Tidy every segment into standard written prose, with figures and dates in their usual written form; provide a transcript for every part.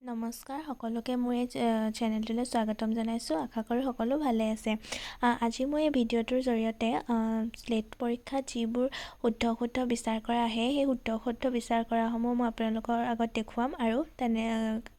নমস্কাৰ সকলোকে মোৰ এই চেনেলটোলৈ স্বাগতম জনাইছোঁ। আশা কৰোঁ সকলো ভালে আছে। আজি মই এই ভিডিঅ'টোৰ জৰিয়তে স্লেট পৰীক্ষাত যিবোৰ শুদ্ধ বিচাৰ কৰা আহে সেই শুদ্ধ বিচাৰ কৰাসমূহ মই আপোনালোকৰ আগত দেখুৱাম আৰু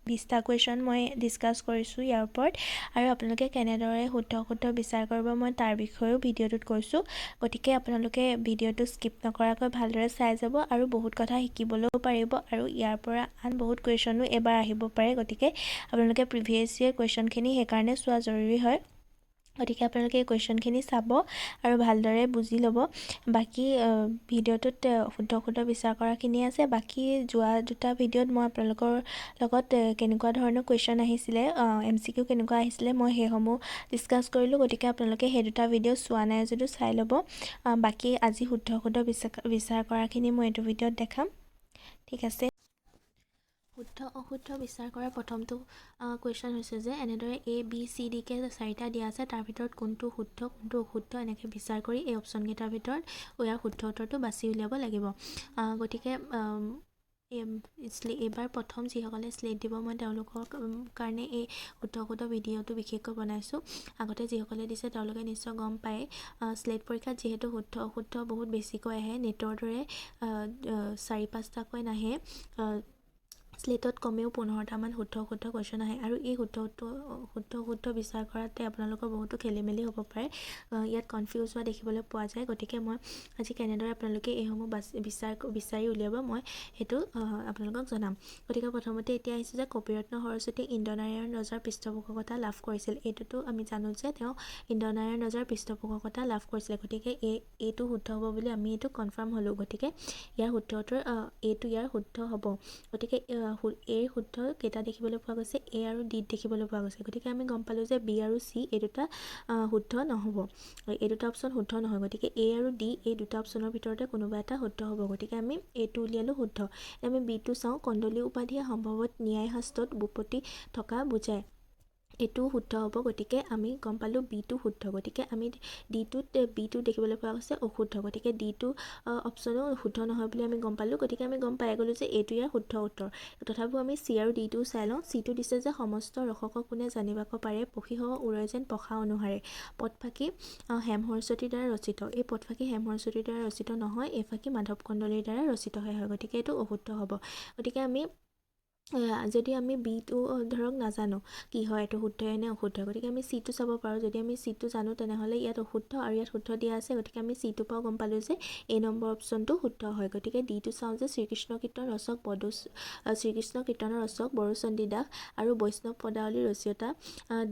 20টা কুৱেশ্যন মই ডিছকাছ কৰিছোঁ ইয়াৰ ওপৰত, আৰু আপোনালোকে কেনেদৰে শুদ্ধ বিচাৰ কৰিব মই তাৰ বিষয়েও ভিডিঅ'টোত কৈছোঁ। গতিকে আপোনালোকে ভিডিঅ'টো স্কিপ নকৰাকৈ ভালদৰে চাই যাব আৰু বহুত কথা শিকিবলৈও পাৰিব, আৰু ইয়াৰ পৰা আন বহুত কুৱেশ্যনো এবাৰ আহিব পাৰে। গতিকে আপোনালোকে প্ৰিভিয়াছ ইয়েৰ কুৱেশ্যনখিনি সেইকাৰণে চোৱা জৰুৰী হয়। গতিকে আপোনালোকে এই কুৱেশ্যনখিনি চাব আৰু ভালদৰে বুজি ল'ব। বাকী ভিডিঅ'টোত শুদ্ধ বিচাৰ কৰাখিনি আছে। বাকী যোৱা দুটা ভিডিঅ'ত মই আপোনালোকৰ লগত কেনেকুৱা ধৰণৰ কুৱেশ্যন আহিছিলে, MCQ কেনেকুৱা আহিছিলে, মই সেইসমূহ ডিছকাছ কৰিলোঁ। গতিকে আপোনালোকে সেই দুটা ভিডিঅ' চোৱা নাই যদিও চাই ল'ব। বাকী আজি শুদ্ধ বিচাৰ কৰাখিনি মই এইটো ভিডিঅ'ত দেখাম। ঠিক আছে। শুদ্ধ বিচাৰ কৰাৰ প্ৰথমটো কুৱেশ্যন হৈছে যে এনেদৰে ABCDকে 4টা দিয়া আছে, তাৰ ভিতৰত কোনটো শুদ্ধ কোনটো অশুদ্ধ এনেকৈ বিচাৰ কৰি এই অপশ্যনকেইটাৰ ভিতৰত ইয়াৰ শুদ্ধ উত্তৰটো বাছি উলিয়াব লাগিব। গতিকে এইবাৰ প্ৰথম যিসকলে স্লেট দিব মই তেওঁলোকৰ কাৰণে এই শুদ্ধ ভিডিঅ'টো বিশেষকৈ বনাইছোঁ। আগতে যিসকলে দিছে তেওঁলোকে নিশ্চয় গম পায়, স্লেট পৰীক্ষাত যিহেতু শুদ্ধ অশুদ্ধ বহুত বেছিকৈ আহে, নেটৰ দৰে 4-5টাকৈ নাহে। স্লেটত কমেও 15টামান শুদ্ধ কুৱেশ্যন আহে, আৰু এই শুদ্ধ বিচাৰ কৰাতে আপোনালোকৰ বহুতো খেলিমেলি হ'ব পাৰে, ইয়াত কনফিউজ হোৱা দেখিবলৈ পোৱা যায়। গতিকে মই আজি কেনেদৰে আপোনালোকে এইসমূহ বিচাৰি উলিয়াব মই সেইটো আপোনালোকক জনাম। গতিকে প্ৰথমতে এতিয়া আহিছে যে কবিৰত্ন সৰস্বতী ইন্দ্ৰনাৰায়ণ ৰজাৰ পৃষ্ঠপোষকতা লাভ কৰিছিল। এইটোতো আমি জানো যে তেওঁ ইন্দ্ৰনাৰায়ণ ৰজাৰ পৃষ্ঠপোষকতা লাভ কৰিছিলে। গতিকে এইটো শুদ্ধ হ'ব বুলি আমি এইটো কনফাৰ্ম হ'লোঁ। গতিকে ইয়াৰ শুদ্ধ উত্তৰ এইটো ইয়াৰ শুদ্ধ হ'ব। গতিকে এই শুদ্ধ কেইটা দেখিবলৈ পোৱা গৈছে, A আৰু D দেখিবলৈ পোৱা গৈছে। গতিকে আমি গম পালোঁ যে B আৰু C এই দুটা শুদ্ধ নহ'ব, এই দুটা অপশ্যন শুদ্ধ নহয়। গতিকে A আৰু D এই দুটা অপশ্যনৰ ভিতৰতে কোনোবা এটা শুদ্ধ হ'ব। গতিকে আমি এইটো উলিয়ালোঁ শুদ্ধ। আমি Bটো চাওঁ, কণ্ডলী উপাধিয়ে সম্ভৱত ন্যায় শাস্ত্ৰত ভূপতি থকা বুজায়, এইটো শুদ্ধ হ'ব। গতিকে আমি গম পালোঁ Bটো শুদ্ধ। গতিকে আমি Bটো দেখিবলৈ পোৱা গৈছে অশুদ্ধ। গতিকে Dটো অপশ্যনো শুদ্ধ নহয় বুলি আমি গম পালোঁ। গতিকে আমি গম পাই গ'লোঁ যে এইটো ইয়াৰ শুদ্ধ উত্তৰ। তথাপিও আমি C আৰু Dটোও চাই লওঁ। Cটো দিছে যে সমস্ত ৰসক কোনে জানিবাক পাৰে, পখীসহ উৰৈ যেন পখা অনুহাৰে। পদফাকি হেম সৰস্বতীৰ দ্বাৰা ৰচিত। এই পদফাকি হেম সৰস্বতীৰ দ্বাৰা ৰচিত নহয়, এই ফাকি মাধৱ কন্দলীৰ দ্বাৰা ৰচিতহে হয়। গতিকে এইটো অশুদ্ধ হ'ব। গতিকে আমি যদি আমি Bটো ধৰক নাজানো কি হয়, এইটো শুদ্ধ নে অশুদ্ধ, গতিকে আমি Cটো চাব পাৰোঁ। যদি আমি Cটো জানো তেনেহ'লে ইয়াত অশুদ্ধ আৰু ইয়াত শুদ্ধ দিয়া আছে। গতিকে আমি Cটোৰ পৰাও গম পালোঁ যে এই নম্বৰ অপশ্যনটো শুদ্ধ হয়। গতিকে Dটো চাওঁ যে শ্ৰীকৃষ্ণ কীৰ্তন ৰচক শ্ৰীকৃষ্ণ কীৰ্তনৰ ৰচক বড়োচণ্ডী দাস আৰু বৈষ্ণৱ পদাৱলীৰ ৰচয়িতা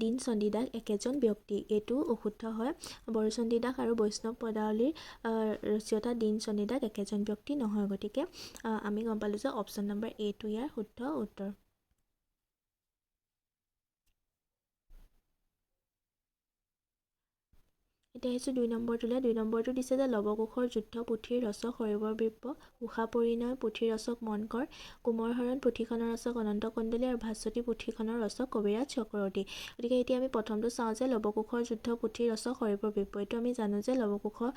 দীন চণ্ডী দাস একেজন ব্যক্তি। এইটো অশুদ্ধ হয়। বড়োচণ্ডী দাস আৰু বৈষ্ণৱ পদাৱলীৰ ৰচয়িতা দীন চণ্ডী দাস একেজন ব্যক্তি নহয়। গতিকে আমি গম পালোঁ যে অপশ্যন নম্বৰ Aটো ইয়াৰ শুদ্ধ উত্তৰ। এতিয়া আহিছোঁ 2 নম্বৰটোলৈ। 2 নম্বৰটো দিছে যে লৱকুশৰ যুদ্ধ পুথিৰ ৰচক হৰিবৰ বিপ্ৰ, উষা পৰিণয় পুথিৰ ৰচক মনকৰ, কুমৰহৰণ পুথিখনৰ ৰচক অনন্ত কন্দলী আৰু ভাস্বতী পুথিখনৰ ৰচক কবিৰাজ চক্ৰৱৰ্তী। গতিকে এতিয়া আমি প্ৰথমটো চাওঁ যে লৱকুশৰ যুদ্ধ পুথিৰ ৰচক হৰিবৰ বিপ্ৰ। এইটো আমি জানো যে লৱকুশৰ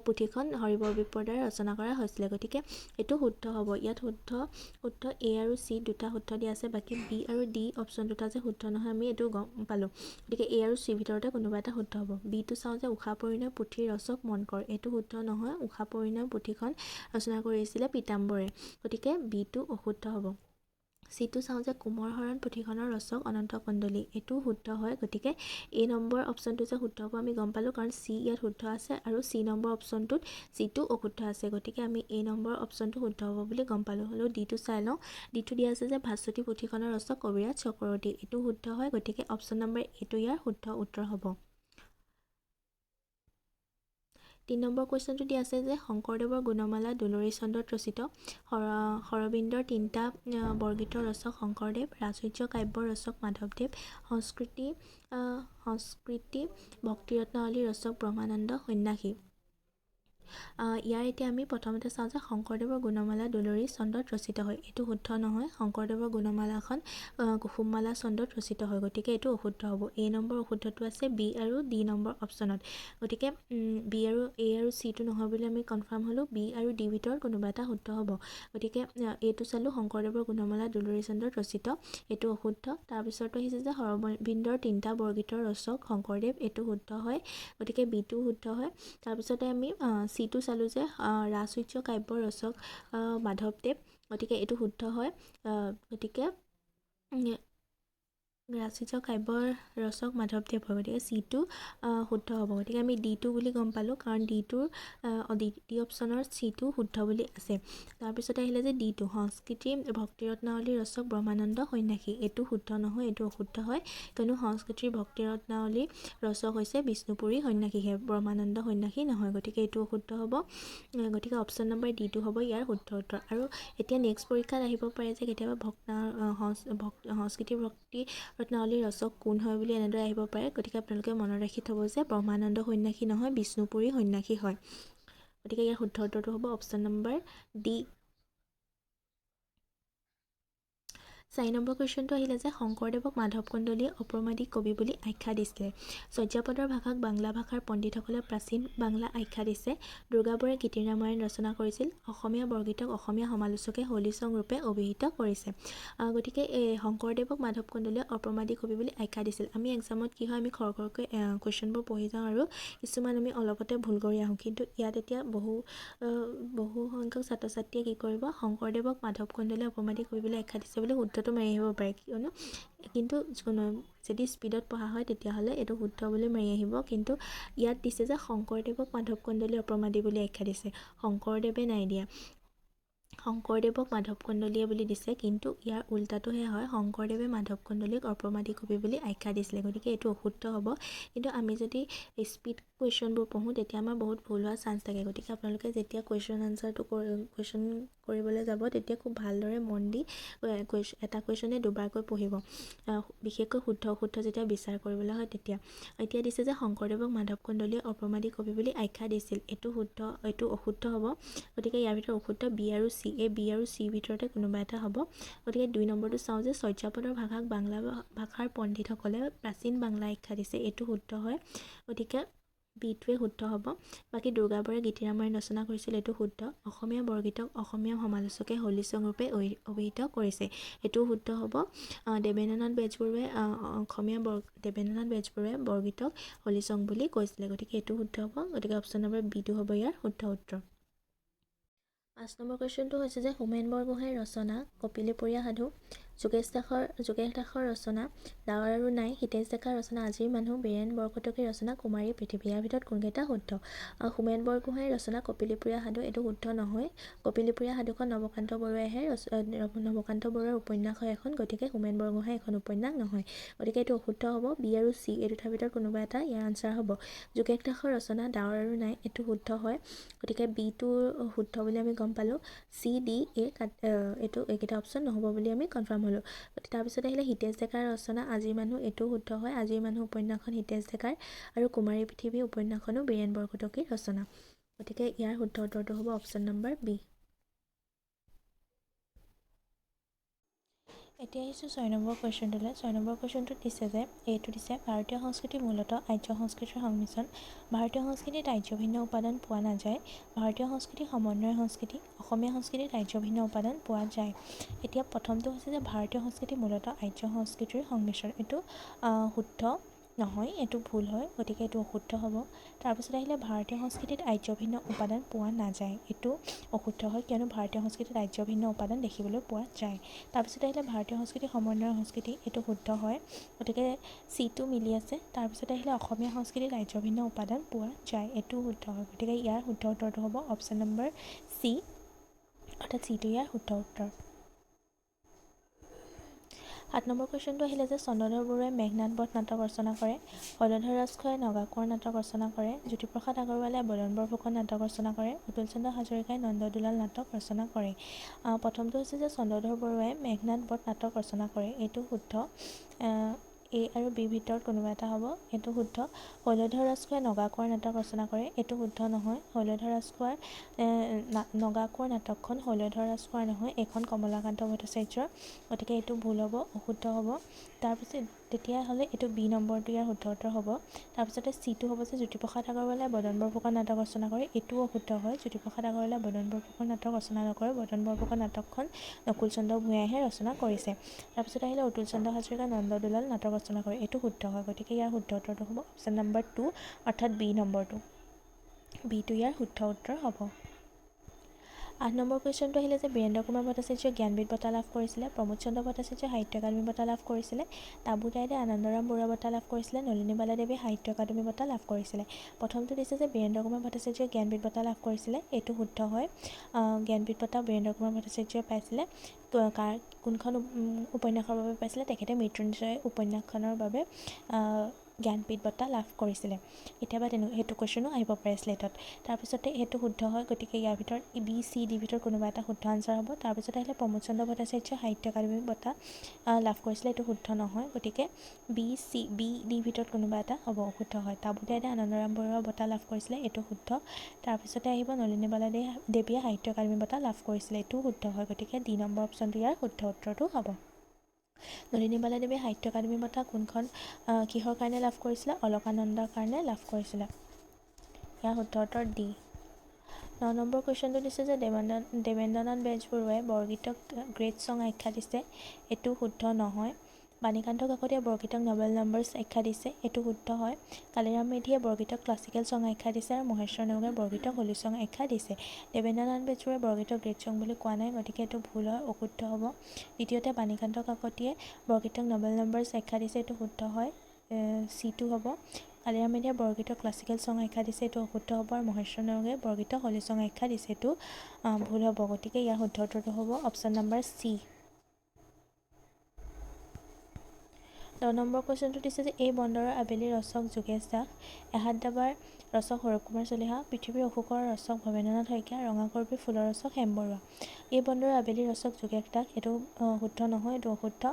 পুথিখন হৰিবৰ বিপ্ৰৰ দ্বাৰা ৰচনা কৰা হৈছিলে। গতিকে এইটো শুদ্ধ হ'ব। ইয়াত শুদ্ধ A আৰু C দুটা শুদ্ধ দিয়া আছে। বাকী B আৰু D অপশ্যন দুটা যে শুদ্ধ নহয় আমি এইটো গম পালোঁ। গতিকে A আৰু C ভিতৰতে কোনোবা এটা শুদ্ধ হ'ব। Bটো চাওঁ যে উষা পৰিণয় পুথিৰ ৰচক মনকৰ। এইটো শুদ্ধ নহয়। উষা পৰিণয় পুথিখন ৰচনা কৰিছিলে পীতাম্বৰে। গতিকে Bটো অশুদ্ধ হ'ব। Cটো চাওঁ যে কুমৰহৰণ পুথিখনৰ ৰচক অনন্ত কন্দলী। এইটো শুদ্ধ হয়। গতিকে এই নম্বৰ অপশ্যনটো যে শুদ্ধ হ'ব আমি গম পালোঁ, কাৰণ C ইয়াত শুদ্ধ আছে আৰু C নম্বৰ অপশ্যনটোত Cটো অশুদ্ধ আছে। গতিকে আমি এই নম্বৰ অপশ্যনটো শুদ্ধ হ'ব বুলি গম পালোঁ। হ'লেও Dটো চাই লওঁ। Dটো দিয়া আছে যে ভাস্বতী পুথিখনৰ ৰচক কবিৰাজ চক্ৰৱৰ্তী। এইটো শুদ্ধ হয়। গতিকে অপশ্যন নম্বৰ এইটো ইয়াৰ শুদ্ধ উত্তৰ হ'ব। 3 নম্বৰ কুৱেশ্যনটো দিয়া আছে যে শংকৰদেৱৰ গুণমালা দুলৰী ছন্দত ৰচিত। শৰবিন্দৰ 3টা বৰগীতৰ ৰচক শংকৰদেৱ, ৰাজসূৰ্য কাব্যৰ ৰচক মাধৱদেৱ, সংস্কৃতি ভক্তিৰত্নাৱলীৰ ৰচক ব্ৰহ্মানন্দ সন্ন্যাসী। ইয়াৰ এতিয়া আমি প্ৰথমতে চাওঁ যে শংকৰদেৱৰ গুণমালা দুলৰী চন্দত ৰচিত হয়। এইটো শুদ্ধ নহয়। শংকৰদেৱৰ গুণমালাখন কুসুমমালা চন্দত ৰচিত হয়, গতিকে এইটো অশুদ্ধ হ'ব। এ নম্বৰ অশুদ্ধটো আছে বি আৰু ডি নম্বৰ অপশ্যনত। গতিকে বি আৰু এ আৰু চিটো নহয় বুলি আমি কনফাৰ্ম হ'লোঁ। বি আৰু ডি ভিতৰত কোনোবা এটা শুদ্ধ হ'ব। গতিকে এইটো চালোঁ শংকৰদেৱৰ গুণমালা দুলৰী চন্দত ৰচিত, এইটো অশুদ্ধ। তাৰপিছতো আহিছে যে হৰবিন্দৰ 3টা বৰগীতৰ ৰচক শংকৰদেৱ, এইটো শুদ্ধ হয়, গতিকে বিটো শুদ্ধ হয়। তাৰপিছতে আমি চিটো চালোঁ যে ৰাজসূৰ্য কাব্যৰ ৰচক মাধৱদেৱ, গতিকে এইটো শুদ্ধ হয়। গতিকে ৰাজসূৰ্য কাব্যৰ ৰচক মাধৱদেৱ হয়, গতিকে চিটো শুদ্ধ হ'ব। গতিকে আমি ডিটো বুলি গম পালোঁ, কাৰণ ডিটোৰ ডি অপশ্যনৰ চিটো শুদ্ধ বুলি আছে। তাৰপিছতে আহিলে যে ডিটো সংস্কৃতি ভক্তিৰত্নাৱলীৰ ৰচক ব্ৰহ্মানন্দ সন্যাসী, এইটো শুদ্ধ নহয়, এইটো অশুদ্ধ হয়, কিয়নো সংস্কৃতিৰ ভক্তিৰত্নাৱলীৰ ৰচক হৈছে বিষ্ণুপুৰী সন্যাসীহে, ব্ৰহ্মানন্দ সন্যাসী নহয়, গতিকে এইটো অশুদ্ধ হ'ব। গতিকে অপশ্যন নম্বৰ ডিটো হ'ব ইয়াৰ শুদ্ধ উত্তৰ। আৰু এতিয়া নেক্সট পৰীক্ষাত আহিব পাৰে যে কেতিয়াবা সংস্কৃতিৰ ভক্তিৰত্নাৱলীৰ ৰচক কোন হয় বুলি এনেদৰে আহিব পাৰে। গতিকে আপোনালোকে মনত ৰাখি থ'ব যে ব্ৰহ্মানন্দ সন্যাসী নহয়, বিষ্ণুপুৰী সন্যাসী হয়। গতিকে ইয়াৰ শুদ্ধ উত্তৰটো হ'ব অপশ্যন নম্বৰ ডি। 4 নম্বৰ কুৱেশ্যনটো আহিলে যে শংকৰদেৱক মাধৱ কন্দলীয়ে অপ্ৰমাদী কবি বুলি আখ্যা দিছিলে। চৰ্যাপদৰ ভাষাক বাংলা ভাষাৰ পণ্ডিতসকলে প্ৰাচীন বাংলা আখ্যা দিছে। দুৰ্গা বৰাই গীতি ৰামায়ণ ৰচনা কৰিছিল। অসমীয়া বৰগীতক অসমীয়া সমালোচকে হোলী চং ৰূপে অভিহিত কৰিছে। গতিকে শংকৰদেৱক মাধৱ কন্দলীয়ে অপ্ৰমাদী কবি বুলি আখ্যা দিছিল। আমি এক্সামত কি হয়, আমি খৰকৈ কুৱেশ্যনবোৰ পঢ়ি যাওঁ আৰু কিছুমান আমি অলপতে ভুল কৰি আহোঁ, কিন্তু ইয়াত এতিয়া বহু সংখ্যক ছাত্ৰ ছাত্ৰীয়ে কি কৰিব, শংকৰদেৱক মাধৱ কন্দলীয়ে অপ্ৰমাদী কবি বুলি আখ্যা দিছে বুলি শুদ্ধটো মাৰি আহিব পাৰে, কিয়নো কিন্তু যদি স্পীডত পঢ়া হয় তেতিয়াহ'লে এইটো শুদ্ধ বুলি মাৰি আহিব। কিন্তু ইয়াত দিছে যে শংকৰদেৱক মাধৱ কন্দলীয়ে অপ্ৰমাদী বুলি আখ্যা দিছে, শংকৰদেৱে নাই দিয়া, শংকৰদেৱক মাধৱ কন্দলীয়ে বুলি দিছে, কিন্তু ইয়াৰ উল্টাটোহে হয়, শংকৰদেৱে মাধৱ কন্দলীক অপ্ৰমাদী কবি বুলি আখ্যা দিছিলে, গতিকে এইটো অশুদ্ধ হ'ব। কিন্তু আমি যদি স্পীড কুৱেশ্যনবোৰ পঢ়োঁ তেতিয়া আমাৰ বহুত ভুল হোৱাৰ চান্স থাকে। গতিকে আপোনালোকে যেতিয়া কুৱেশ্যন কৰিবলৈ যাব তেতিয়া খুব ভালদৰে মন দি এটা কুৱেশ্যনে দুবাৰকৈ পঢ়িব, বিশেষকৈ শুদ্ধ অশুদ্ধ যেতিয়া বিচাৰ কৰিবলৈ হয় তেতিয়া। এতিয়া দিছে যে শংকৰদেৱক মাধৱ কন্দলীয়ে অপ্ৰমাদী কবি বুলি আখ্যা দিছিল, এইটো অশুদ্ধ হ'ব। গতিকে ইয়াৰ ভিতৰত অশুদ্ধ বি আৰু চি, এই বি আৰু চিৰ ভিতৰতে কোনোবা এটা হ'ব। গতিকে 2 নম্বৰটো চাওঁ যে চৰ্যাপদৰ ভাষাক বাংলা ভাষাৰ পণ্ডিতসকলে প্ৰাচীন বাংলা আখ্যা দিছে, এইটো শুদ্ধ হয়, গতিকে বিটোৱে শুদ্ধ হ'ব। বাকী দুৰ্গা বৰাই গীতি ৰামায়ণ ৰচনা কৰিছিল, এইটো শুদ্ধ। অসমীয়া বৰগীতক অসমীয়া সমালোচকে হোলী চং ৰূপে অভিহিত কৰিছে, এইটোও শুদ্ধ হ'ব। দেৱেন্দ্ৰনাথ বেজবৰুৱাই বৰগীতক হোলী চং বুলি কৈছিলে, গতিকে এইটো শুদ্ধ হ'ব। গতিকে অপশ্যন নম্বৰ বিটো হ'ব ইয়াৰ শুদ্ধ উত্তৰ। 5 নম্বৰ কুৱেশ্যনটো হৈছে যে হোমেন বৰগোহাঁইৰ ৰচনা কপিলীপৰীয়া সাধু, যোগেশ দাসৰ ৰচনা ডাৱৰ আৰু নাই, হিতেশ ডেকাৰ ৰচনা আজিৰ মানুহ, বীৰেন বৰকটকীৰ ৰচনা কুমাৰী পৃথিৱী, ইয়াৰ ভিতৰত কোনকেইটা শুদ্ধ? হোমেন বৰগোহাঁইৰ ৰচনা কপিলীপৰীয়া সাধু, এইটো শুদ্ধ নহয়। কপিলীপৰীয়া সাধুখন নৱকান্ত বৰুৱাৰ উপন্যাস হয় এখন, গতিকে হোমেন বৰগোহাঁইৰ এখন উপন্যাস নহয়, গতিকে এইটো অশুদ্ধ হ'ব। বি আৰু চি এই দুটাৰ ভিতৰত কোনোবা এটা ইয়াৰ আনচাৰ হ'ব। যোগেশ দাসৰ ৰচনা ডাৱৰ আৰু নাই, এইটো শুদ্ধ হয়, গতিকে বিটো শুদ্ধ বুলি আমি গম পালোঁ। চি ডি এইকেইটা অপশ্যন নহ'ব বুলি আমি কনফাৰ্ম হ'লোঁ। তাৰপিছত আহিলে হিতেশ ডেকাৰ ৰচনা আজিৰ মানুহ, এইটো শুদ্ধ হয়। আজিৰ মানুহ উপন্যাসখন হিতেশ ডেকাৰ আৰু কুমাৰী পৃথিৱী উপন্যাসখনো বীৰেন বৰকটকীৰ ৰচনা, গতিকে ইয়াৰ শুদ্ধ উত্তৰটো হ'ব অপশ্যন নম্বৰ বি। এতিয়া আহিছোঁ 6 নম্বৰ কুৱেশ্যনটোলৈ। 6 নম্বৰ কুৱেশ্যনটোত দিছে যে এইটো দিছে ভাৰতীয় সংস্কৃতি মূলতঃ আৰ্য সংস্কৃতিৰ সংমিশ্ৰণ। ভাৰতীয় সংস্কৃতিত আৰ্যভিন্ন উপাদান পোৱা নাযায়। ভাৰতীয় সংস্কৃতি সমন্বয় সংস্কৃতি। অসমীয়া সংস্কৃতিত আৰ্যভিন্ন উপাদান পোৱা যায়। এতিয়া প্ৰথমটো হৈছে যে ভাৰতীয় সংস্কৃতি মূলতঃ আৰ্য সংস্কৃতিৰ সংমিশ্ৰণ, এইটো শুদ্ধ নহয়, এইটো ভুল হয়, গতিকে এইটো অশুদ্ধ হ'ব। তাৰপিছত আহিলে ভাৰতীয় সংস্কৃতিত আৰ্যভিন্ন উপাদান পোৱা নাযায়, এইটো অশুদ্ধ হয়, কিয়নো ভাৰতীয় সংস্কৃতিত আৰ্যভিন্ন উপাদান দেখিবলৈ পোৱা যায়। তাৰপিছত আহিলে ভাৰতীয় সংস্কৃতি সমন্বয় সংস্কৃতি, এইটো শুদ্ধ হয়, গতিকে চিটো মিলি আছে। তাৰপিছত আহিলে অসমীয়া সংস্কৃতিত আৰ্যভিন্ন উপাদান পোৱা যায়, এইটো শুদ্ধ হয়, গতিকে ইয়াৰ শুদ্ধ উত্তৰটো হ'ব অপশ্যন নম্বৰ চি, অৰ্থাৎ চিটো ইয়াৰ শুদ্ধ উত্তৰ। 7 নম্বৰ কুৱেশ্যনটো আহিলে যে চন্দ্ৰধৰ বৰুৱাই মেঘনাদ বধ নাটক ৰচনা কৰে, হলধৰ ৰাজখোৱাই নগাঁৱৰ নাটক ৰচনা কৰে, জ্যোতিপ্ৰসাদ আগৰৱালাই বদনবৰ ফুকন নাটক ৰচনা কৰে, অতুল চন্দ্ৰ হাজৰিকাই নন্দদুলাল নাটক ৰচনা কৰে। প্ৰথমটো হৈছে যে চন্দ্ৰধৰ বৰুৱাই মেঘনাদ বধ নাটক ৰচনা কৰে, এইটো শুদ্ধ। এ আৰু বি ভিতৰত কোনোবা এটা হ'ব, এইটো শুদ্ধ। শৈলধৰ ৰাজখোৱাই নগাঁৱৰ নাটক ৰচনা কৰে, এইটো শুদ্ধ নহয়। শৈলধৰ ৰাজখোৱাৰ নগাঁৱৰ নাটকখন শৈলধৰ ৰাজখোৱাৰ নহয়, এইখন কমলাকান্ত ভট্টাচাৰ্যৰ, গতিকে এইটো ভুল হ'ব, অশুদ্ধ হ'ব। তাৰপিছত তেতিয়াহ'লে এইটো বি নম্বৰটো ইয়াৰ শুদ্ধ উত্তৰ হ'ব। তাৰপিছতে চিটো হ'ব যে জ্যোতিপ্ৰসাদ আগৰৱালাই বদন বৰফুকন নাটক ৰচনা কৰে, এইটোও অশুদ্ধ হয়। জ্যোতিপ্ৰসাদ আগৰৱালাই বদন বৰফুকন নাটক ৰচনা নকৰে, বদন বৰফুকন নাটকখন নকুল চন্দ্ৰ ভূঞাইহে ৰচনা কৰিছে। তাৰপিছত আহিলে অতুল চন্দ্ৰ হাজৰিকা নন্দদুলাল নাটক ৰচনা কৰে, এইটো শুদ্ধ হয়। গতিকে ইয়াৰ শুদ্ধ উত্তৰটো হ'ব অপশ্যন নম্বৰ 2, অৰ্থাৎ বি নম্বৰটো। বিটো ইয়াৰ শুদ্ধ উত্তৰ হ'ব। 8 নম্বৰ কুৱেশ্যনটো আহিলে যে বীৰেন্দ্ৰ কুমাৰ ভট্টাচাৰ্যই জ্ঞানপীঠ বঁটা লাভ কৰিছিলে, প্ৰমোদ চন্দ্ৰ ভট্টাচাৰ্যই সাহিত্য একাডেমী বঁটা লাভ কৰিছিলে, তাবু দাইদে আনন্দৰাম বৰুৱা বঁটা লাভ কৰিছিলে, নলিনী বালাদেৱে সাহিত্য একাডেমী বঁটা লাভ কৰিছিলে। প্ৰথমটো দিছে যে বীৰেন্দ্ৰ কুমাৰ ভট্টাচাৰ্যই জ্ঞানপীঠ বঁটা লাভ কৰিছিলে, এইটো শুদ্ধ হয়। জ্ঞানপীঠ বঁটা বীৰেন্দ্ৰ কুমাৰ ভট্টাচাৰ্যই পাইছিলে। কোনখন উপন্যাসৰ বাবে পাইছিলে? তেখেতে মৃত্যুঞ্জয় উপন্যাসখনৰ বাবে জ্ঞানপীঠ বঁটা লাভ কৰিছিলে। কেতিয়াবা সেইটো কুৱেশ্যনো আহিব পাৰে স্লেটত। তাৰপিছতে সেইটো শুদ্ধ হয়, গতিকে ইয়াৰ ভিতৰত বি চি ডিৰ ভিতৰত কোনোবা এটা শুদ্ধ আনচাৰ হ'ব। তাৰপিছত আহিলে প্ৰমোদ চন্দ্ৰ ভট্টাচাৰ্যই সাহিত্য একাডেমী বঁটা লাভ কৰিছিলে, এইটো শুদ্ধ নহয়, গতিকে বি ডিৰ ভিতৰত কোনোবা এটা হ'ব, অশুদ্ধ হয়। তাবু দাইদে আনন্দৰাম বৰুৱা বঁটা লাভ কৰিছিলে, এইটো শুদ্ধ। তাৰপিছতে আহিব নলিনী বালাদেৱীয়ে সাহিত্য একাডেমী বঁটা লাভ কৰিছিলে, এইটো শুদ্ধ হয়। গতিকে ডি নম্বৰ অপশ্যনটো ইয়াৰ শুদ্ধ উত্তৰটো হ'ব। নলিনী বালাদেৱীয়ে সাহিত্য একাডেমী বঁটা কিহৰ কাৰণে লাভ কৰিছিলে? অলকানন্দাৰ কাৰণে লাভ কৰিছিলে। ইয়াৰ শুদ্ধ উত্তৰ ডি। 9 নম্বৰ কুৱেশ্যনটো দিছে যে দেৱেন্দ্ৰনাথ বেজবৰুৱাই বৰগীতক গ্ৰেট ছং আখ্যা দিছে, এইটো শুদ্ধ নহয়। বাণীকান্ত কাকতিয়ে বৰগীতক নবেল নম্বৰছ আখ্যা দিছে, এইটো শুদ্ধ হয়। কালিৰাম মেধিয়ে বৰগীতক ক্লাছিকেল ছং আখ্যা দিছে আৰু মহেশ্বৰ নেওগে বৰগীতক হোলী ছং আখ্যা দিছে। দেৱেন্দ্ৰনাথ বেজবৰুৱাই বৰগীতক গ্ৰেট ছং বুলি কোৱা নাই, গতিকে এইটো ভুল হয়, অশুদ্ধ হ'ব। দ্বিতীয়তে বাণীকান্ত কাকতিয়ে বৰগীতক নবেল নম্বৰছ আখ্যা দিছে, এইটো শুদ্ধ হয়, চিটো হ'ব। কালিৰাম মেধিয়ে বৰগীতক ক্লাছিকেল ছং আখ্যা দিছে, এইটো অশুদ্ধ হ'ব। আৰু মহেশ্বৰ নেওগে বৰগীতক হোলী ছং আখ্যা দিছে, এইটো ভুল হ'ব। গতিকে ইয়াৰ শুদ্ধ উত্তৰটো হ'ব অপশ্যন নম্বৰ চি। 10 নম্বৰ কুৱেশ্যনটো দিছে যে এই বন্দৰৰ আবেলিৰ ৰচক যোগেশ দাস, এহাত দাবাৰ ৰচক সৌৰভ কুমাৰ চলিহা, পৃথিৱীৰ অশোকৰ ৰচক ভৱেন্দ্ৰনাথ শইকীয়া, ৰঙা কৰবী ফুলৰ ৰচক হেম বৰুৱা। এই বন্দৰৰ আবেলিৰ ৰচক যোগেশ দাস, এইটো শুদ্ধ নহয়, এইটো অশুদ্ধ।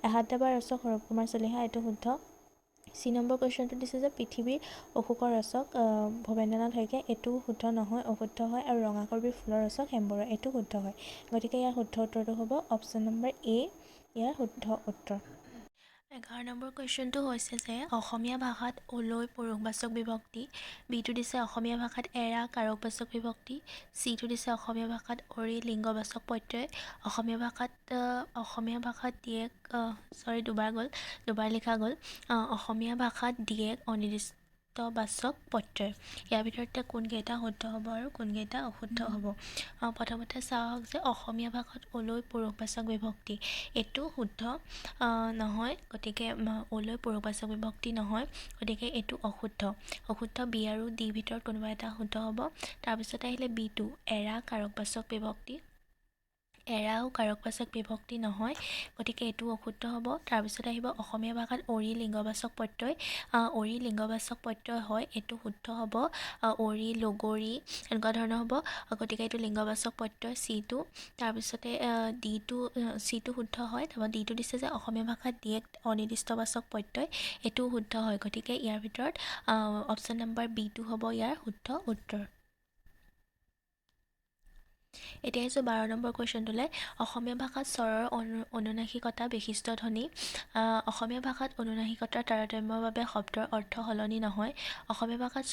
এহাত দাবাৰ ৰচক সৌৰভ কুমাৰ চলিহা, এইটো শুদ্ধ। চি নম্বৰ কুৱেশ্যনটো দিছে যে পৃথিৱীৰ অশোকৰ ৰচক ভৱেন্দ্ৰনাথ শইকীয়া, এইটো শুদ্ধ নহয়, অশুদ্ধ হয়। আৰু ৰঙা কৰবীৰ ফুলৰ ৰচক হেম বৰুৱা, এইটো শুদ্ধ হয়। গতিকে ইয়াৰ শুদ্ধ উত্তৰটো হ'ব অপশ্যন নম্বৰ এ, ইয়াৰ শুদ্ধ উত্তৰ। 11 নম্বৰ কুৱেশ্যনটো হৈছে যে অসমীয়া ভাষাত অলৈ পুৰুষবাচক বিভক্তি, বিটো দিছে অসমীয়া ভাষাত এৰা কাৰকবাচক বিভক্তি, চিটো দিছে অসমীয়া ভাষাত অৰি লিংগবাচক প্ৰত্যয়, অসমীয়া ভাষাত দিয়েক দুবাৰ লিখা গ'ল, অসমীয়া ভাষাত দিয়েক অনিৰ্দিষ্টবাচক প্ৰত্যয়। ইয়াৰ ভিতৰতে কোনকেইটা শুদ্ধ হ'ব আৰু কোনকেইটা অশুদ্ধ হ'ব? প্ৰথমতে চাওক যে অসমীয়া ভাষাত অলৈ পুৰুষবাচক বিভক্তি, এইটো শুদ্ধ নহয়, গতিকে অলৈ পুৰুষবাচক বিভক্তি নহয়, গতিকে এইটো অশুদ্ধ। বি আৰু ডিৰ ভিতৰত কোনোবা এটা শুদ্ধ হ'ব। তাৰপিছতে আহিলে বিটো এৰা কাৰকবাচক বিভক্তি, এৰাও কাৰকবাচক বিভক্তি নহয়, গতিকে এইটো অশুদ্ধ হ'ব। তাৰপিছত আহিব অসমীয়া ভাষাত অৰি লিংগবাচক প্ৰত্যয়, অৰি লিংগবাচক প্ৰত্যয় হয়, এইটো শুদ্ধ হ'ব। অৰি লগৰি এনেকুৱা ধৰণৰ হ'ব, গতিকে এইটো লিংগবাচক প্ৰত্যয় চিটো। তাৰপিছতে চিটো শুদ্ধ হয়। তাৰপৰা ডিটো দিছে যে অসমীয়া ভাষাত দিয়েক অনিৰ্দিষ্টবাচক প্ৰত্যয়, এইটো শুদ্ধ হয়। গতিকে ইয়াৰ ভিতৰত অপশ্যন নম্বৰ বিটো হ'ব ইয়াৰ শুদ্ধ উত্তৰ। এতিয়া আহিছোঁ 12 নম্বৰ কুৱেশ্যনটোলৈ। অসমীয়া ভাষাত স্বৰৰ অনুনাসিকতা বিশিষ্ট ধ্বনি, অসমীয়া ভাষাত অনুনাসিকতাৰ তাৰতম্যৰ বাবে শব্দৰ অৰ্থ সলনি নহয়, অসমীয়া ভাষাত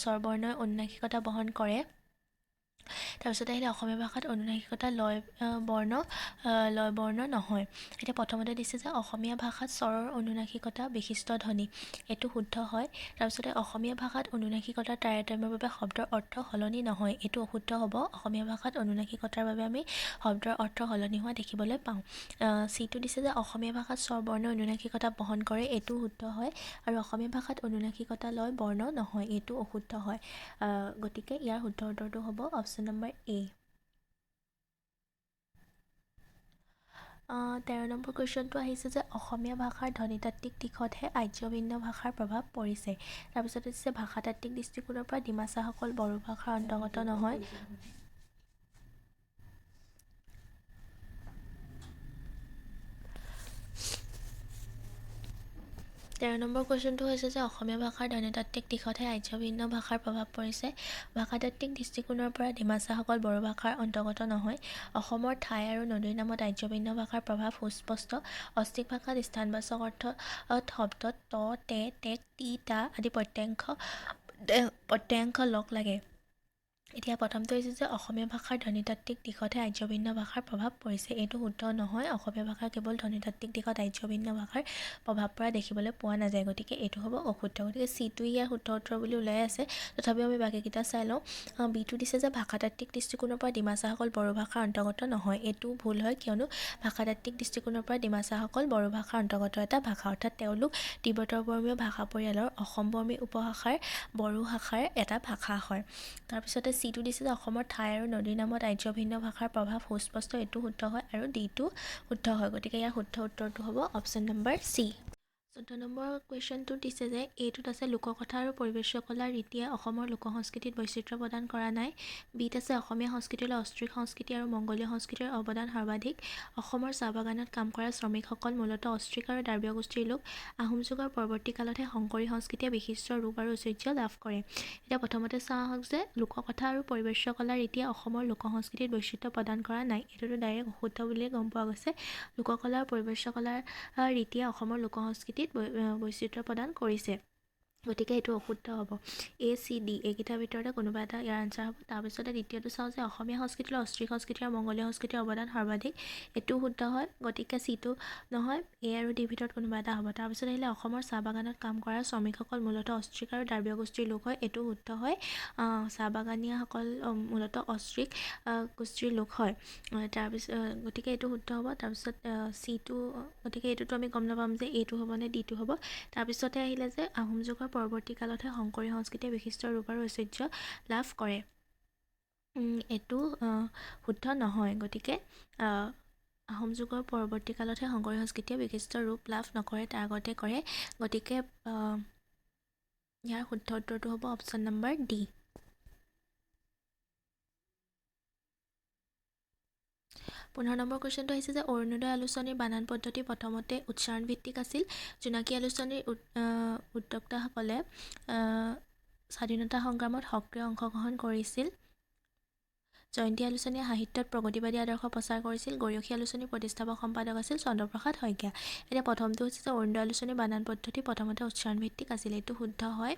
স্বৰবৰ্ণই অনুনাসিকতা বহন কৰে। তাৰপিছতে আহিলে অসমীয়া ভাষাত অনুনাসিকতা লয় বৰ্ণ নহয়। এতিয়া প্ৰথমতে দিছে যে অসমীয়া ভাষাত স্বৰৰ অনুনাসিকতা বিশিষ্ট ধ্বনি, এইটো শুদ্ধ হয়। তাৰপিছতে অসমীয়া ভাষাত অনুনাসিকতাৰ তাৰতম্যৰ বাবে শব্দৰ অৰ্থ সলনি নহয়, এইটো অশুদ্ধ হ'ব। অসমীয়া ভাষাত অনুনাসিকতাৰ বাবে আমি শব্দৰ অৰ্থ সলনি হোৱা দেখিবলৈ পাওঁ। চিটো দিছে যে অসমীয়া ভাষাত স্বৰবৰ্ণই অনুনাসিকতা বহন কৰে, এইটো শুদ্ধ হয়। আৰু অসমীয়া ভাষাত অনুনাসিকতা লয় বৰ্ণ নহয়, এইটো অশুদ্ধ হয়। গতিকে ইয়াৰ শুদ্ধ উত্তৰটো হ'ব অপশ্যন নম্বৰ এ। 13 নম্বৰ কুৱেশ্যনটো আহিছে যে অসমীয়া ভাষাৰ ধ্বনিতাত্ত্বিক দিশতহে আৰ্য ভিন্ন ভাষাৰ প্ৰভাৱ পৰিছে। তাৰপিছত দিছে ভাষাতাত্ত্বিক দৃষ্টিকোণৰ পৰা ডিমাছাসকল বড়ো ভাষাৰ অন্তৰ্গত নহয়। 13 নম্বৰ কুৱেশ্যনটো হৈছে যে অসমীয়া ভাষাৰ ধ্বনিতাত্ত্বিক দিশতহে আৰ্য ভিন্ন ভাষাৰ প্ৰভাৱ পৰিছে। ভাষাতাত্ত্বিক দৃষ্টিকোণৰ পৰা ডিমাছাসকল বড়ো ভাষাৰ অন্তৰ্গত নহয়। অসমৰ ঠাই আৰু নদীৰ নামত আৰ্য ভিন্ন ভাষাৰ প্ৰভাৱ সুস্পষ্ট। অষ্ট্ৰিক ভাষাত স্থানবাচক অৰ্থত শব্দত ত, তে, টেক, টি, টা আদি প্ৰত্যয়াংশ লগ লাগে। এতিয়া প্ৰথমটো হৈছে যে অসমীয়া ভাষাৰ ধ্বনিতাত্ত্বিক দিশতহে আৰ্য ভিন্ন ভাষাৰ প্ৰভাৱ পৰিছে। এইটো শুদ্ধ নহয়। অসমীয়া ভাষাৰ কেৱল ধ্বনিতাত্ত্বিক দিশত আৰ্য ভিন্ন ভাষাৰ প্ৰভাৱ পৰা দেখিবলৈ পোৱা নাযায়, গতিকে এইটো হ'ব অশুদ্ধ। গতিকে চিটো ইয়াৰ শুদ্ধ উত্তৰ বুলি ওলাই আছে। তথাপিও আমি বাকীকেইটা চাই লওঁ। বিটো দিছে যে ভাষাতাত্ত্বিক দৃষ্টিকোণৰ পৰা ডিমাছাসকল বড়ো ভাষাৰ অন্তৰ্গত নহয়। এইটো ভুল হয়, কিয়নো ভাষাতাত্ত্বিক দৃষ্টিকোণৰ পৰা ডিমাছাসকল বড়ো ভাষাৰ অন্তৰ্গত এটা ভাষা, অৰ্থাৎ তেওঁলোক তিব্বতৰ-বৰ্মীয় ভাষা পৰিয়ালৰ অসম-বৰ্মী উপভাষাৰ বড়ো ভাষাৰ এটা ভাষা হয়। তাৰপিছতে চিটো দিছে যে অসমৰ ঠাই আৰু নদীৰ নামত আৰ্য ভিন্ন ভাষাৰ প্ৰভাৱ সুস্পষ্ট। এইটো শুদ্ধ হয় আৰু ডিটো শুদ্ধ হয়, গতিকে ইয়াৰ শুদ্ধ উত্তৰটো হ'ব অপশ্যন নম্বৰ চি। 14 নম্বৰ কুৱেশ্যনটো দিছে যে এইটোত আছে লোককথা আৰু পৰিৱেশ কলাৰ ৰীতিয়ে অসমৰ লোকসংস্কৃতিত বৈচিত্ৰ্য প্ৰদান কৰা নাই। বিত আছে অসমীয়া সংস্কৃতিলৈ অষ্ট্ৰিক সংস্কৃতি আৰু মংগোলীয় সংস্কৃতিৰ অৱদান সৰ্বাধিক। অসমৰ চাহ বাগানত কাম কৰা শ্ৰমিকসকল মূলতঃ অষ্ট্ৰিক আৰু দ্ৰাবিড় গোষ্ঠীৰ লোক। আহোম যুগৰ পৰৱৰ্তী কালতহে শংকৰী সংস্কৃতিয়ে বিশিষ্ট ৰূপ আৰু ঐশ্বৰ্য লাভ কৰে। এতিয়া প্ৰথমতে চাওঁ আহক যে লোককথা আৰু পৰিৱেশ কলাৰ ৰীতিয়ে অসমৰ লোকসংস্কৃতিত বৈচিত্ৰ্য প্ৰদান কৰা নাই। এইটোতো ডাইৰেক্ট অশুদ্ধ বুলিয়ে গম পোৱা গৈছে। লোককলা আৰু পৰিৱেশ কলাৰ ৰীতিয়ে অসমৰ লোকসংস্কৃতিত বৈচিত্ৰ্য প্ৰদান কৰিছে, গতিকে এইটো অশুদ্ধ হ'ব। এ, চি, ডি এইকেইটাৰ ভিতৰতে কোনোবা এটা ইয়াৰ আনচাৰ হ'ব। তাৰপিছতে দ্বিতীয়টো চাওঁ যে অসমীয়া সংস্কৃতিলৈ অষ্ট্ৰিক সংস্কৃতি আৰু মংগোলীয় সংস্কৃতিৰ অৱদান সৰ্বাধিক। এইটো শুদ্ধ হয়, গতিকে চিটো নহয়, এ আৰু ডিৰ ভিতৰত কোনোবা এটা হ'ব। তাৰপিছত আহিলে অসমৰ চাহ বাগানত কাম কৰা শ্ৰমিকসকল মূলতঃ অষ্ট্ৰিক আৰু দ্ৰাবিড় গোষ্ঠীৰ লোক হয়। এইটো শুদ্ধ হয়। চাহ বাগানীয়াসকল মূলতঃ অষ্ট্ৰিক গোষ্ঠীৰ লোক হয়। তাৰপিছত গতিকে এইটো শুদ্ধ হ'ব। তাৰপিছত চিটো, গতিকে এইটোতো আমি গম নাপাম যে এইটো হ'ব নে ডিটো হ'ব। তাৰপিছতে আহিলে যে আহোম যুগৰ পৰৱৰ্তী কালতহে শংকৰী সংস্কৃতিয়ে বিশিষ্ট ৰূপ আৰু ঐশ্বৰ্য লাভ কৰে। এইটো শুদ্ধ নহয়, গতিকে আহোম যুগৰ পৰৱৰ্তী কালতহে শংকৰী সংস্কৃতিয়ে বিশিষ্ট ৰূপ লাভ নকৰে, তাৰ আগতে কৰে। গতিকে ইয়াৰ শুদ্ধ উত্তৰটো হ'ব অপশ্যন নম্বৰ ডি। 15 নম্বৰ কুৱেশ্যনটো আহিছে যে অৰুণোদয় আলোচনীৰ বানান পদ্ধতি প্ৰথমতে উচ্চাৰণ ভিত্তিক আছিল। জোনাকী আলোচনীৰ উদ্যোক্তাসকলে স্বাধীনতা সংগ্ৰামত সক্ৰিয় অংশগ্ৰহণ কৰিছিল। জয়ন্তী আলোচনীয়ে সাহিত্যত প্ৰগতিবাদী আদৰ্শ প্ৰচাৰ কৰিছিল। গৰীয়সী আলোচনীৰ প্ৰতিষ্ঠাপক সম্পাদক আছিল চন্দ্ৰপ্ৰসাদ শইকীয়া। এতিয়া প্ৰথমটো হৈছে যে অৰুণোদয় আলোচনীৰ বানান পদ্ধতি প্ৰথমতে উচ্চাৰণ ভিত্তিক আছিল। এইটো শুদ্ধ হয়,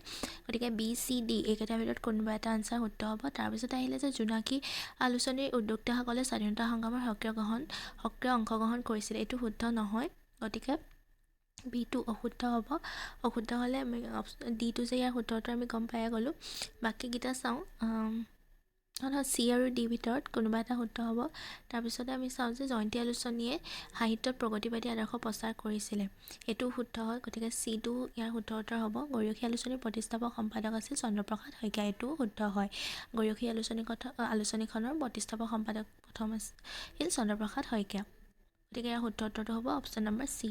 গতিকে বি, চি, ডি এইকেইটাৰ ভিতৰত কোনোবা এটা আনচাৰ শুদ্ধ হ'ব। তাৰপিছত আহিলে যে জোনাকী আলোচনীৰ উদ্যোক্তাসকলে স্বাধীনতা সংগ্ৰামৰ সক্ৰিয় অংশগ্ৰহণ কৰিছিল। এইটো শুদ্ধ নহয়, গতিকে বিটো অশুদ্ধ হ'ব। অশুদ্ধ হ'লে আমি ডিটো যে ইয়াৰ শুদ্ধটো আমি গম পাই গ'লোঁ। বাকীকেইটা চাওঁ। চি আৰু ডিৰ ভিতৰত কোনোবা এটা শুদ্ধ হ'ব। তাৰপিছতে আমি চাওঁ যে জয়ন্তী আলোচনীয়ে সাহিত্যত প্ৰগতিবাদী আদৰ্শ প্ৰচাৰ কৰিছিলে। এইটো শুদ্ধ হয়, গতিকে চিটো ইয়াৰ শুদ্ধ উত্তৰ হ'ব। গৰীয়সী আলোচনীৰ প্ৰতিষ্ঠাপক সম্পাদক আছিল চন্দ্ৰপ্ৰসাদ শইকীয়া। এইটো শুদ্ধ হয়। গৰীয়সী আলোচনীখনৰ প্ৰতিষ্ঠাপক সম্পাদক প্ৰথম আছিল চন্দ্ৰপ্ৰসাদ শইকীয়া, গতিকে ইয়াৰ শুদ্ধ উত্তৰটো হ'ব option number C.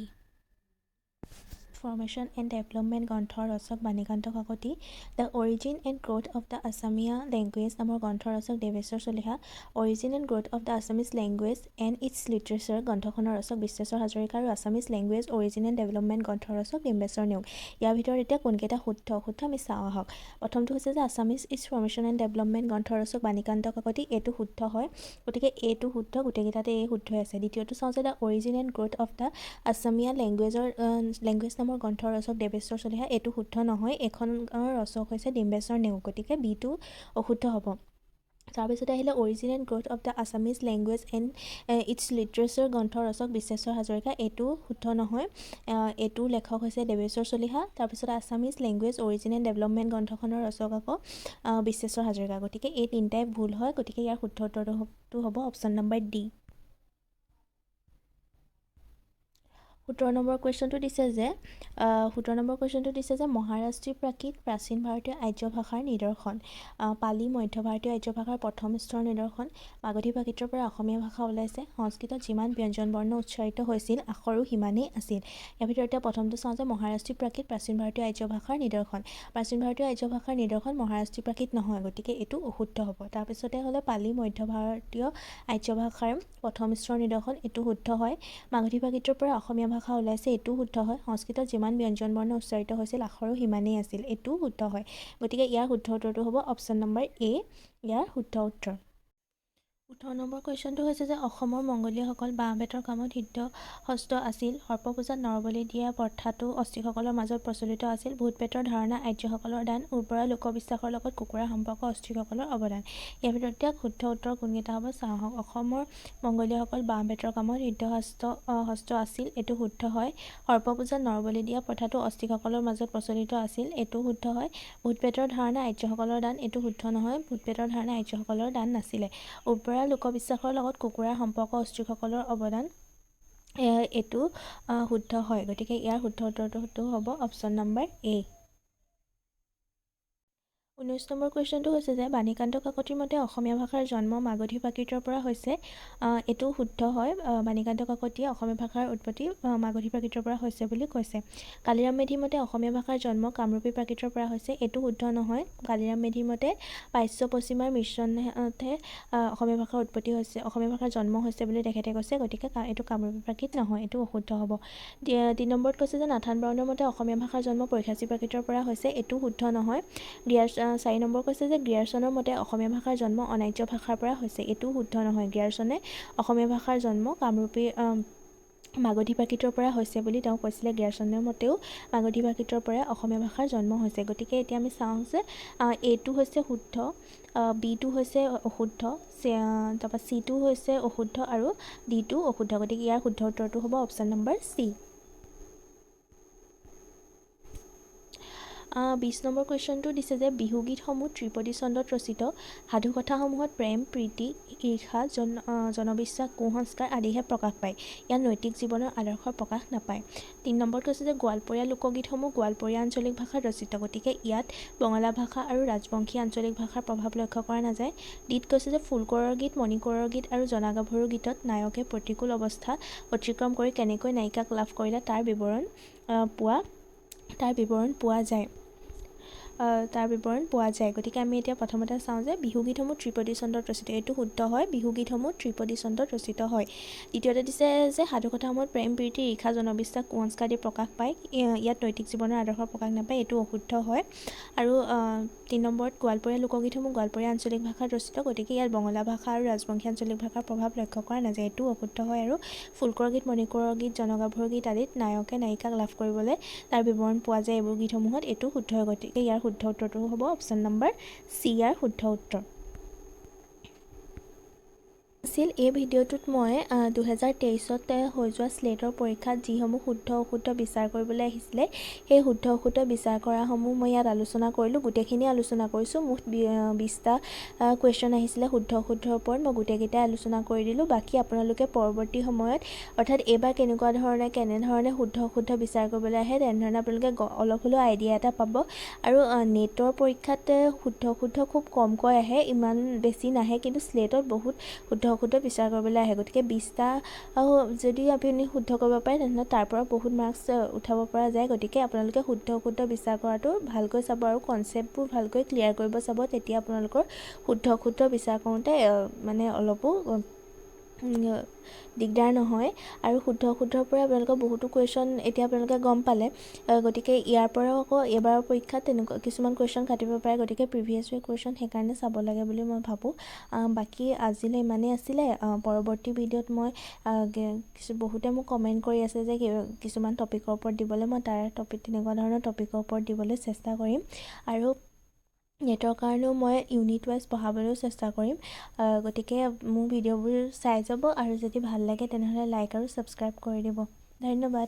Formation and development গ্ৰন্থৰ ৰচক Banikanta Kakati. The origin and growth of the Asamiya language নামৰ গ্ৰন্থৰ ৰচক Debeswar Chaliha. Origin and growth of the Assamese language and its literature গ্ৰন্থখনৰ ৰচক বিশ্বেশ্বৰ হাজৰিকা আৰু Assamese language origin and development গ্ৰন্থৰ ৰচক ডিম্বেশ্বৰ নেওগ। ইয়াৰ ভিতৰত এতিয়া কোনকেইটা শুদ্ধ আমি চাওঁ আহক। প্ৰথমটো হৈছে যে Assamese its formation and development গ্ৰন্থৰ ৰচক বাণীকান্ত কাকতি। এইটো শুদ্ধ হয়, গতিকে এইটো শুদ্ধ, গোটেইকেইটাতে এই শুদ্ধ আছে। দ্বিতীয়টো চাওঁ যে the origin and growth of the Asamiya language নামৰ গ্ৰন্থৰ ৰচক দেৱেশ্বৰ চলিহা। এইটো শুদ্ধ নহয়, এইখনৰ ৰচক হৈছে ডিম্বেশ্বৰ নেওগ, গতিকে বিটো অশুদ্ধ হ'ব। তাৰপিছতে আহিলে origin and growth of the Assamese language and its literature গ্ৰন্থৰ ৰচক বিশ্বেশ্বৰ হাজৰিকা। এইটো শুদ্ধ নহয়, এইটো লেখক হৈছে দেৱেশ্বৰ চলিহা। তাৰপিছত Assamese language origin and development গ্ৰন্থখনৰ ৰচক আকৌ বিশ্বেশ্বৰ হাজৰিকা, গতিকে এই তিনিটাই ভুল হয়, গতিকে ইয়াৰ শুদ্ধ উত্তৰটো হ'ব অপশ্যন নম্বৰ ডি। 17 নম্বৰ কুৱেশ্যনটো দিছে যে মহাৰাষ্ট্ৰী প্ৰাকৃত প্ৰাচীন ভাৰতীয় আৰ্য ভাষাৰ নিদৰ্শন। পালি মধ্য ভাৰতীয় আৰ্য ভাষাৰ প্ৰথম স্তৰৰ নিদৰ্শন। মাগধী প্ৰাকৃতৰ পৰা অসমীয়া ভাষা ওলাইছে। সংস্কৃতত যিমান ব্যঞ্জন বৰ্ণ উচ্চাৰিত হৈছিল আখৰো সিমানেই আছিল। ইয়াৰ ভিতৰত এতিয়া প্ৰথমটো চাওঁ যে মহাৰাষ্ট্ৰী প্ৰাকৃত প্ৰাচীন ভাৰতীয় আৰ্য ভাষাৰ নিদৰ্শন। প্ৰাচীন ভাৰতীয় আৰ্য ভাষাৰ নিদৰ্শন মহাৰাষ্ট্ৰী প্ৰাকৃত নহয়, গতিকে এইটো অশুদ্ধ হ'ব। তাৰপিছতে হ'লে পালি মধ্য ভাৰতীয় আৰ্য ভাষাৰ প্ৰথম স্তৰৰ নিদৰ্শন। এইটো শুদ্ধ হয়। মাগধী প্ৰাকৃতৰ পৰা অসমীয়া ভাষা ওলাইছে এইটো শুদ্ধ হয় সংস্কৃতত যিমান ব্যঞ্জন বৰ্ণ উচ্চাৰিত হৈছিল আখৰো সিমানেই আছিল এইটো শুদ্ধ হয় গতিকে ইয়াৰ শুদ্ধ উত্তৰটো হ'ব অপশ্যন নম্বৰ এ ইয়াৰ শুদ্ধ উত্তৰ 18 নম্বৰ কুৱেশ্যনটো হৈছে যে অসমৰ মংগোলীয়সকল বাঁহ বেতৰ কামত সিদ্ধহস্ত আছিল সৰ্পপূজাত নৰবলি দিয়া প্ৰথাটো অষ্ট্ৰীসকলৰ মাজত প্ৰচলিত আছিল ভূত প্ৰেতৰ ধাৰণা আৰ্যসকলৰ দান উৰ্বৰা লোকবিশ্বাসৰ লগত কুকুৰাৰ সম্পৰ্ক অষ্ট্ৰীসকলৰ অৱদান ইয়াৰ ভিতৰত এতিয়া শুদ্ধ উত্তৰ কোনকেইটা হ'ব চাওঁ অসমৰ মংগোলীয়সকল বাঁহ বেতৰ কামত সিদ্ধহস্ত আছিল এইটো শুদ্ধ হয় সৰ্পপূজাত নৰবলি দিয়া প্ৰথাটো অষ্ট্ৰীসকলৰ মাজত প্ৰচলিত আছিল এইটো শুদ্ধ হয় ভূত প্ৰেতৰ ধাৰণা আৰ্যসকলৰ দান এইটো শুদ্ধ নহয় ভূত প্ৰেতৰ ধাৰণা আৰ্যসকলৰ দান নাছিলে উৰ্বৰা লোকবিশ্বাসৰ লগত কুকুৰাৰ সম্পৰ্ক অষ্ট্ৰীসকলৰ অৱদান এইটো শুদ্ধ হয় গতিকে ইয়াৰ শুদ্ধ উত্তৰটো হ'ব অপশ্যন নম্বৰ এ 19 নম্বৰ কুৱেশ্যনটো হৈছে যে বাণীকান্ত কাকতিৰ মতে অসমীয়া ভাষাৰ জন্ম মাগধী প্ৰাকৃতৰ পৰা হৈছে এইটো শুদ্ধ হয় বাণীকান্ত কাকতিয়ে অসমীয়া ভাষাৰ উৎপত্তি মাগধী প্ৰাকৃতৰ পৰা হৈছে বুলি কৈছে কালিৰাম মেধিৰ মতে অসমীয়া ভাষাৰ জন্ম কামৰূপী প্ৰাকৃতৰ পৰা হৈছে এইটো শুদ্ধ নহয় কালিৰাম মেধিৰ মতে পাশ্য পশ্চিমাৰ মিশ্ৰণতহে অসমীয়া ভাষাৰ উৎপত্তি হৈছে অসমীয়া ভাষাৰ জন্ম হৈছে বুলি তেখেতে কৈছে গতিকে এইটো কামৰূপী প্ৰাকৃত নহয় এইটো অশুদ্ধ হ'ব 3 নম্বৰত কৈছে যে নাথান বৰণৰ মতে অসমীয়া ভাষাৰ জন্ম পৰীক্ষাচী প্ৰাকৃতৰ পৰা হৈছে এইটো শুদ্ধ নহয় 4 নম্বৰ কৈছে যে গ্ৰিয়াৰচনৰ মতে অসমীয়া ভাষাৰ জন্ম অনাৰ্য ভাষাৰ পৰা হৈছে এইটো শুদ্ধ নহয় গ্ৰিয়াৰচনে অসমীয়া ভাষাৰ জন্ম কামৰূপী মাগধী প্ৰাকৃতৰ পৰা হৈছে বুলি তেওঁ কৈছিলে গ্ৰিয়াৰচনৰ মতেও মাগধী প্ৰাকৃতৰ পৰা অসমীয়া ভাষাৰ জন্ম হৈছে গতিকে এতিয়া আমি চাওঁ যে এটো হৈছে শুদ্ধ বিটো হৈছে অশুদ্ধ তাৰপৰা চিটো হৈছে অশুদ্ধ আৰু ডিটো অশুদ্ধ গতিকে ইয়াৰ শুদ্ধ উত্তৰটো হ'ব অপশ্যন নম্বৰ চি 20 নম্বৰ কুৱেশ্যনটো দিছে যে বিহুগীতসমূহ ত্ৰিপদী ছন্দত ৰচিত সাধুকথাসমূহত প্ৰেম প্ৰীতি ঈৰ্ষা জনবিশ্বাস কুসংস্কাৰ আদিহে প্ৰকাশ পায় ইয়াত নৈতিক জীৱনৰ আদৰ্শৰ প্ৰকাশ নাপায় 3 নম্বৰত কৈছে যে গোৱালপৰীয়া লোকগীতসমূহ গোৱালপৰীয়া আঞ্চলিক ভাষাত ৰচিত গতিকে ইয়াত বঙলা ভাষা আৰু ৰাজবংশী আঞ্চলিক ভাষাৰ প্ৰভাৱ লক্ষ্য কৰা নাযায় ডিত কৈছে যে ফুলকোঁৱৰৰ গীত মণিকোঁৱৰৰ গীত আৰু জনাগাভৰু গীতত নায়কে প্ৰতিকূল অৱস্থা অতিক্ৰম কৰি কেনেকৈ নায়িকাক লাভ কৰিলে তাৰ বিৱৰণ পোৱা যায় গতিকে আমি এতিয়া প্ৰথমতে চাওঁ যে বিহুগীতসমূহ ত্ৰিপদী ছন্দত ৰচিত এইটো শুদ্ধ হয় বিহুগীতসমূহ ত্ৰিপদী ছন্দত ৰচিত হয় দ্বিতীয়তে দিছে যে সাধুকথাসমূহত প্ৰেম প্ৰীতি ঈৰ্ষা জনবিশ্বাস কুসংস্কাৰ আদি প্ৰকাশ পায় ইয়াত নৈতিক জীৱনৰ আদৰ্শৰ প্ৰকাশ নাপায় এইটো অশুদ্ধ হয় আৰু 3 নম্বৰত গোৱালপৰীয়া লোকগীতসমূহ গোৱালপৰীয়া আঞ্চলিক ভাষাত ৰচিত গতিকে ইয়াত বঙলা ভাষা আৰু ৰাজবংশী আঞ্চলিক ভাষাৰ প্ৰভাৱ লক্ষ্য কৰা নাযায় এইটো অশুদ্ধ হয় আৰু ফুলকোঁৱৰৰ গীত মণিকোঁৱৰৰ গীত জনগাভৰু গীত আদিত নায়কে নায়িকাক লাভ কৰিবলৈ তাৰ বিৱৰণ পোৱা যায় এইবোৰ গীতসমূহত এইটো শুদ্ধ হয় গতিকে ইয়াৰ শুদ্ধ উত্তৰটো হ'ব অপশ্যন নম্বৰ চি ইয়াৰ শুদ্ধ উত্তৰ আছিল এই ভিডিঅ'টোত মই 2023ত হৈ যোৱা স্লেটৰ পৰীক্ষাত যিসমূহ শুদ্ধ অশুদ্ধ বিচাৰ কৰিবলৈ আহিছিলে সেই শুদ্ধ অশুদ্ধ বিচাৰ কৰাসমূহ মই ইয়াত আলোচনা কৰিলোঁ গোটেইখিনি আলোচনা কৰিছোঁ মুঠ 20টা কুৱেশ্যন আহিছিলে শুদ্ধ অশুদ্ধৰ ওপৰত মই গোটেইকেইটাই আলোচনা কৰি দিলোঁ বাকী আপোনালোকে পৰৱৰ্তী সময়ত অৰ্থাৎ এইবাৰ কেনেধৰণে শুদ্ধ অশুদ্ধ বিচাৰ কৰিবলৈ আহে তেনেধৰণে আপোনালোকে অলপ হ'লেও আইডিয়া এটা পাব আৰু নেটৰ পৰীক্ষাত শুদ্ধ অশুদ্ধ খুব কমকৈ আহে ইমান বেছি নাহে কিন্তু স্লেটত বহুত শুদ্ধ অশুদ্ধ বিচাৰ কৰিবলৈ আহে গতিকে 20টা যদি আপুনি শুদ্ধ কৰিব পাৰে তেনেহ'লে তাৰ পৰা বহুত মাৰ্কছ উঠাব পৰা যায় গতিকে আপোনালোকে শুদ্ধ অশুদ্ধ বিচাৰ কৰাটো ভালকৈ চাব আৰু কনচেপ্টবোৰ ভালকৈ ক্লিয়াৰ কৰিব চাব তেতিয়া আপোনালোকৰ শুদ্ধ অশুদ্ধ বিচাৰ কৰোঁতে মানে অলপো দিগদাৰ নহয় আৰু শুদ্ধ অশুদ্ধৰ পৰা আপোনালোকৰ বহুতো কুৱেশ্যন এতিয়া আপোনালোকে গম পালে গতিকে ইয়াৰ পৰাও আকৌ এবাৰৰ পৰীক্ষাত তেনেকুৱা কিছুমান কুৱেশ্যন কাটিব পাৰে গতিকে প্ৰিভিয়াছ ইয়েৰ কুৱেশ্যন সেইকাৰণে চাব লাগে বুলি মই ভাবোঁ বাকী আজিলৈ ইমানেই আছিলে পৰৱৰ্তী ভিডিঅ'ত মই বহুতে মোক কমেণ্ট কৰি আছে যে কিছুমান টপিকৰ ওপৰত দিবলৈ মই তেনেকুৱা ধৰণৰ টপিকৰ ওপৰত দিবলৈ চেষ্টা কৰিম আৰু নেটৰ কাৰণেও মই ইউনিট ৱাইজ পঢ়াবলৈও চেষ্টা কৰিম গতিকে মোৰ ভিডিঅ'বোৰ চাই যাব আৰু যদি ভাল লাগে তেনেহ'লে লাইক আৰু ছাবস্ক্ৰাইব কৰি দিব ধন্যবাদ